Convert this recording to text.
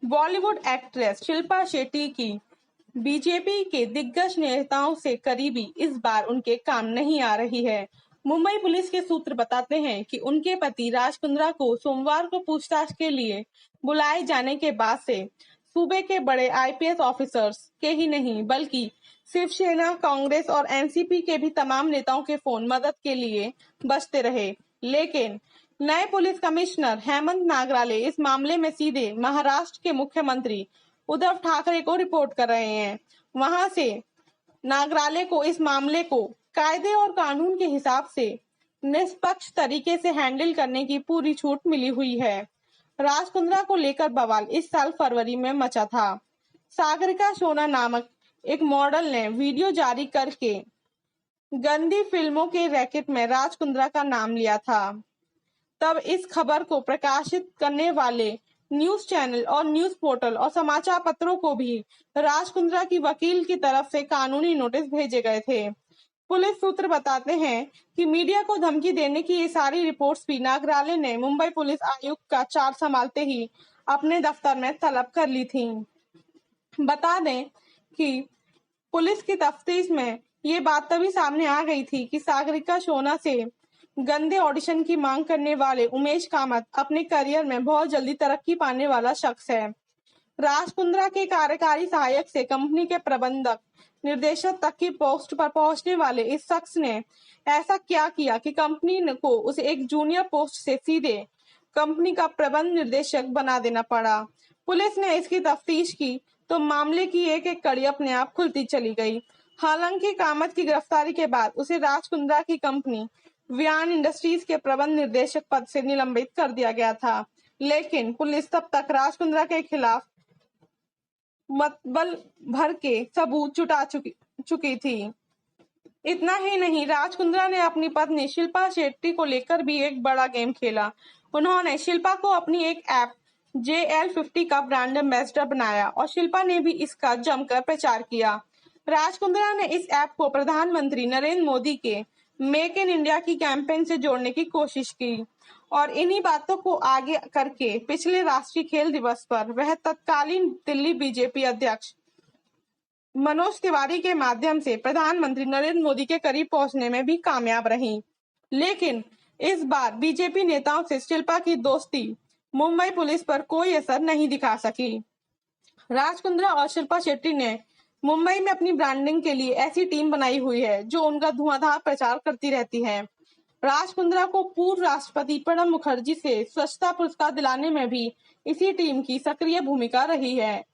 Bollywood actress Shilpa Shetty की BJP के दिग्गज नेताओं से करीबी इस बार उनके काम नहीं आ रही है। मुंबई पुलिस के सूत्र बताते हैं कि उनके पति राज कुंद्रा को सोमवार को पूछताछ के लिए बुलाए जाने के बाद से सूबे के बड़े आईपीएस ऑफिसर्स के ही नहीं बल्कि शिवसेना, कांग्रेस और एनसीपी के भी तमाम नेताओं के फोन मदद के लिए बजते रहे। लेकिन नए पुलिस कमिश्नर हेमंत नागराले इस मामले में सीधे महाराष्ट्र के मुख्यमंत्री उद्धव ठाकरे को रिपोर्ट कर रहे हैं। वहां से नागराले को इस मामले को कायदे और कानून के हिसाब से निष्पक्ष तरीके से हैंडल करने की पूरी छूट मिली हुई है। राज कुंद्रा को लेकर बवाल इस साल फरवरी में मचा था। सागरिका सोना नामक एक मॉडल ने वीडियो जारी करके गंदी फिल्मों के रैकेट में राज कुंद्रा का नाम लिया था। तब इस खबर को प्रकाशित करने वाले न्यूज चैनल और न्यूज पोर्टल और समाचार पत्रों को भी राज कुंद्रा की वकील की तरफ से कानूनी नोटिस भेजे गए थे। पुलिस सूत्र बताते हैं कि मीडिया को धमकी देने की ये सारी रिपोर्ट्स भी नागराले ने मुंबई पुलिस आयुक्त का चार्ज संभालते ही अपने दफ्तर में तलब कर ली थी। बता दें कि पुलिस की तफ्तीश में ये बात तभी सामने आ गई थी कि सागरिका सोना से गंदे ऑडिशन की मांग करने वाले उमेश कामत अपने करियर में बहुत जल्दी तरक्की पाने वाला शख्स है। राज कुंद्रा के कार्यकारी सहायक से कंपनी के प्रबंधक निर्देशक तक की पोस्ट पर पहुंचने वाले इस शख्स ने ऐसा क्या किया कि कंपनी को उसे एक जूनियर पोस्ट से सीधे कंपनी का प्रबंध निर्देशक बना देना पड़ा। पुलिस ने इसकी तफ्तीश की तो मामले की एक एक कड़ी अपने आप खुलती चली गई। हालांकि कामत की गिरफ्तारी के बाद उसे राज कुंद्रा की कंपनी वियान इंडस्ट्रीज के प्रबंध निर्देशक पद से निलंबित कर दिया गया था। लेकिन पुलिस तब तक राज कुंद्रा के खिलाफ मतबल भर के सबूत जुटा चुकी थी। इतना ही नहीं, राज कुंद्रा ने अपनी पत्नी शिल्पा शेट्टी को लेकर भी एक बड़ा गेम खेला। उन्होंने शिल्पा को अपनी एक ऐप JL50 का ब्रांड एम्बेसडर बनाया और शिल्पा ने भी इसका जमकर प्रचार किया। राज कुंद्रा ने इस ऐप को प्रधानमंत्री नरेंद्र मोदी के मेक इन इंडिया की कैंपेन से जोड़ने की कोशिश की और इन्हीं बातों को आगे करके पिछले राष्ट्रीय खेल दिवस पर वह तत्कालीन दिल्ली बीजेपी अध्यक्ष मनोज तिवारी के माध्यम से प्रधानमंत्री नरेंद्र मोदी के करीब पहुंचने में भी कामयाब रही। लेकिन इस बार बीजेपी नेताओं से शिल्पा की दोस्ती मुंबई पुलिस पर कोई असर नहीं दिखा सकी। राज कुंद्रा और शिल्पा शेट्टी ने मुंबई में अपनी ब्रांडिंग के लिए ऐसी टीम बनाई हुई है जो उनका धुआंधार प्रचार करती रहती है। राज कुंद्रा को पूर्व राष्ट्रपति प्रणब मुखर्जी से स्वच्छता पुरस्कार दिलाने में भी इसी टीम की सक्रिय भूमिका रही है।